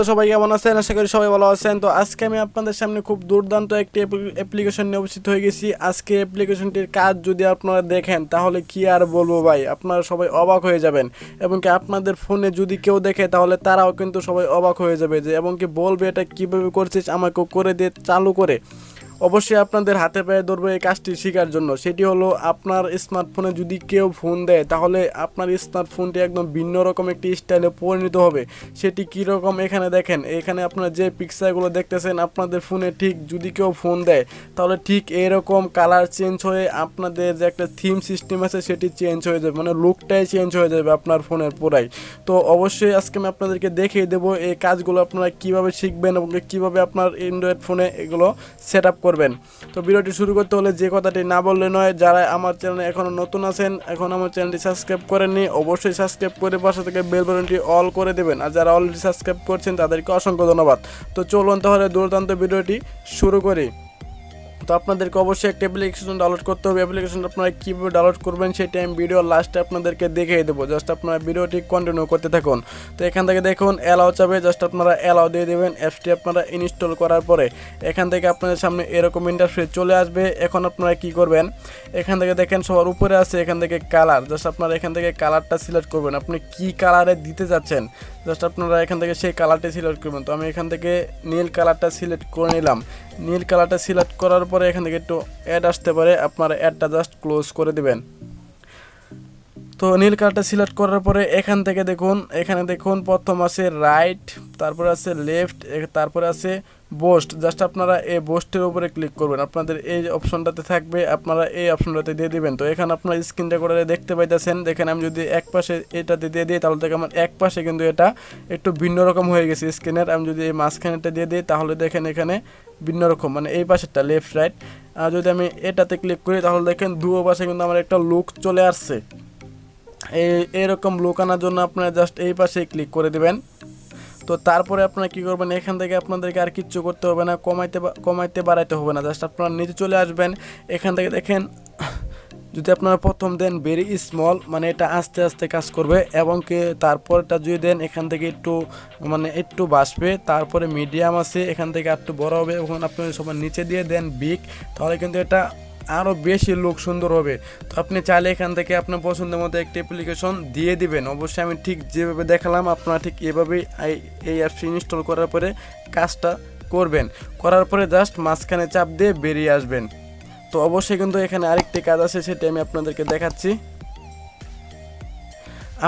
তো সবাই কেমন আছেন? আশা করি সবাই ভালো আছেন। তো আজকে আমি আপনাদের সামনে খুব দুর্দান্ত একটি অ্যাপ্লিকেশন নিয়ে উপস্থিত হয়ে গেছি। আজকে অ্যাপ্লিকেশনটির কাজ যদি আপনারা দেখেন তাহলে কি আর বলবো ভাই, আপনারা সবাই অবাক হয়ে যাবেন। এবং কি আপনাদের ফোনে যদি কেউ দেখে তাহলে তারাও কিন্তু সবাই অবাক হয়ে যাবে যে, এবং কি বলবে এটা কীভাবে করছিস, আমাকেও করে দিয়ে চালু করে। অবশ্যই আপনাদের হাতে পায়ে ধরবো এই কাজটি শেখার জন্য। সেটি হলো, আপনার স্মার্টফোনে যদি কেউ ফোন দেয় তাহলে আপনার স্মার্টফোনটি একদম ভিন্ন রকম একটি স্টাইলে পরিণত হবে। সেটি কীরকম এখানে দেখেন, এখানে আপনারা যে পিকচারগুলো দেখতেছেন আপনাদের ফোনে ঠিক যদি কেউ ফোন দেয় তাহলে ঠিক এরকম কালার চেঞ্জ হয়ে আপনাদের যে একটা থিম সিস্টেম আছে সেটি চেঞ্জ হয়ে যাবে, মানে লুকটাই চেঞ্জ হয়ে যাবে আপনার ফোনের পুরাই। তো অবশ্যই আজকে আমি আপনাদেরকে দেখিয়ে দেবো এই কাজগুলো আপনারা কীভাবে শিখবেন এবং কীভাবে আপনার অ্যান্ড্রয়েড ফোনে এগুলো সেট আপ করবেন। তো ভিডিওটি শুরু করতে হলে যে কথাটি না বললে নয়, যারা আমার চ্যানেলে এখনও নতুন আছেন, এখন আমার চ্যানেলটি সাবস্ক্রাইব করেননি, অবশ্যই সাবস্ক্রাইব করে পাশে থেকে বেল বাটনটি অল করে দেবেন। আর যারা অলরেডি সাবস্ক্রাইব করছেন তাদেরকে অসংখ্য ধন্যবাদ। তো চলুন তাহলে দুর্দান্ত ভিডিওটি শুরু করি। তো আপনাদেরকে অবশ্যই একটা অ্যাপ্লিকেশন ডাউনলোড করতে হবে। অ্যাপ্লিকেশন আপনারা কীভাবে ডাউনলোড করবেন সেটা আমি ভিডিওর লাস্টে আপনাদেরকে দেখিয়ে দেবো। জাস্ট আপনারা ভিডিওটি কন্টিনিউ করতে থাকুন। তো এখান থেকে দেখুন অ্যালাউ চাবে, জাস্ট আপনারা অ্যালাউ দিয়ে দেবেন। অ্যাপসটি আপনারা ইনস্টল করার পরে এখান থেকে আপনাদের সামনে এরকম ইন্টারফেস চলে আসবে। এখন আপনারা কি করবেন, এখান থেকে দেখেন সবার উপরে আছে এখান থেকে কালার, জাস্ট আপনারা এখান থেকে কালারটা সিলেক্ট করবেন। আপনি কি কালারে দিতে যাচ্ছেন জাস্ট আপনারা এখান থেকে সেই কালারটি সিলেক্ট করবেন। তো আমি এখান থেকে নীল কালারটা সিলেক্ট করে নিলাম। নীল কালারটা সিলেক্ট করার পরে এখান থেকে একটু অ্যাড আসতে পারে, আপনারা অ্যাডটা জাস্ট ক্লোজ করে দিবেন। তো নীল কালারটা সিলেক্ট করার পরে এখান থেকে দেখুন, এখানে দেখুন প্রথম আছে রাইট, তারপরে আছে লেফট, তারপরে আছে বোস্ট। জাস্ট আপনারা এই বোস্টের উপরে ক্লিক করবেন, আপনাদের এই অপশনটাতে থাকবে, আপনারা এই অপশনটাতে দিয়ে দিবেন। তো এখানে আপনারা স্ক্রিন রেকর্ডারে দেখতে পাইতেছেন, দেখেন আমি যদি এক পাশে এটাতে দিয়ে দিই তাহলে দেখেন আমার এক পাশে কিন্তু এটা একটু ভিন্ন রকম হয়ে গেছে স্ক্রিনের। আমি যদি এই মাঝখানেটা দিয়ে দিই তাহলে দেখেন এখানে ভিন্ন রকম, মানে এই পাশেরটা লেফট রাইট। আর যদি আমি এটাতে ক্লিক করি তাহলে দেখেন দুও পাশে কিন্তু আমার একটা লুক চলে আসছে। এরকম লুক আনার জন্য আপনারা জাস্ট এই পাশে ক্লিক করে দিবেন। তো তারপরে আপনারা কী করবেন, এখান থেকে আপনাদেরকে আর কিচ্ছু করতে হবে না, কমাইতে বাড়াইতে হবে না, জাস্ট আপনারা নিচে চলে আসবেন। এখান থেকে দেখেন যদি আপনারা প্রথম দেন ভেরি স্মল, মানে এটা আস্তে আস্তে কাজ করবে, এবং কি তারপরটা যদি দেন এখান থেকে একটু মানে একটু বাসবে, তারপরে মিডিয়াম আছে এখান থেকে একটু বড় হবে, এবং আপনি সবার নিচে দিয়ে দেন বিগ, তাহলে কিন্তু এটা আরও বেশি লুক সুন্দর হবে। তো আপনি চাইলে এখান থেকে আপনার পছন্দের মতো একটি অ্যাপ্লিকেশন দিয়ে দিবেন। অবশ্যই আমি ঠিক যেভাবে দেখালাম আপনারা ঠিক এভাবেই এই অ্যাপসটি ইনস্টল করার পরে কাজটা করবেন। করার পরে জাস্ট মাঝখানে চাপ দিয়ে বেরিয়ে আসবেন। তো অবশ্যই কিন্তু এখানে আরেকটি কাজ আছে, সেটা আমি আপনাদেরকে দেখাচ্ছি।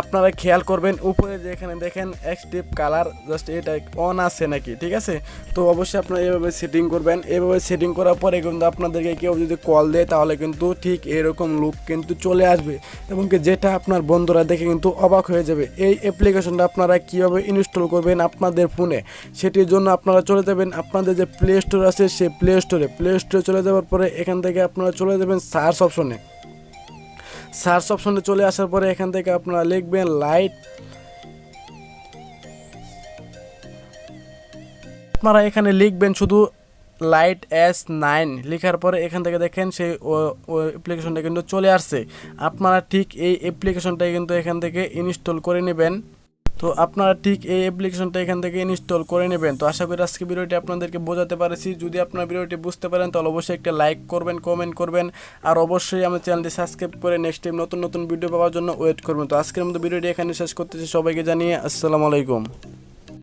আপনারা খেয়াল করবেন উপরে যে এখানে দেখেন অ্যাক্টিভ কালার, জাস্ট এটা অন আছে নাকি, ঠিক আছে। তো অবশ্যই আপনারা এভাবে সেটিং করবেন। এভাবে সেটিং করার পরে কিন্তু আপনাদেরকে কেউ যদি কল দেয় তাহলে কিন্তু ঠিক এরকম লুক কিন্তু চলে আসবে, এবং কি যেটা আপনার বন্ধুরা দেখে কিন্তু অবাক হয়ে যাবে। এই অ্যাপ্লিকেশনটা আপনারা কীভাবে ইনস্টল করবেন আপনাদের ফোনে, সেটির জন্য আপনারা চলে যাবেন আপনাদের যে প্লে স্টোর আছে সেই প্লে স্টোরে চলে যাওয়ার পরে এখান থেকে আপনারা চলে যাবেন সার্চ অপশনে। সার্চ অপশনে চলে আসার পরে এখান থেকে আপনারা লিখবেন লাইট। আপনারা এখানে লিখবেন শুধু লাইট S9 লেখার পরে এখান থেকে দেখেন সেই অ্যাপ্লিকেশনটা কিন্তু চলে আসছে। আপনারা ঠিক এই অ্যাপ্লিকেশনটাই কিন্তু এখান থেকে ইনস্টল করে নেবেন। তো আপনারা ঠিক এই অ্যাপ্লিকেশনটা এখান থেকে ইনস্টল করে নেবেন। তো আশা করি আজকে ভিডিওটি আপনাদেরকে বোঝাতে পারছি। যদি আপনারা ভিডিওটি বুঝতে পারেন তাহলে অবশ্যই একটা লাইক করবেন, কমেন্ট করবেন, আর অবশ্যই আমার চ্যানেলটি সাবস্ক্রাইব করে নেক্সট টাইম নতুন ভিডিও পাওয়ার জন্য ওয়েট করবেন। তো আজকের মতো ভিডিওটি এখানে শেষ করতেছি, সবাইকে জানিয়ে আসসালামু আলাইকুম।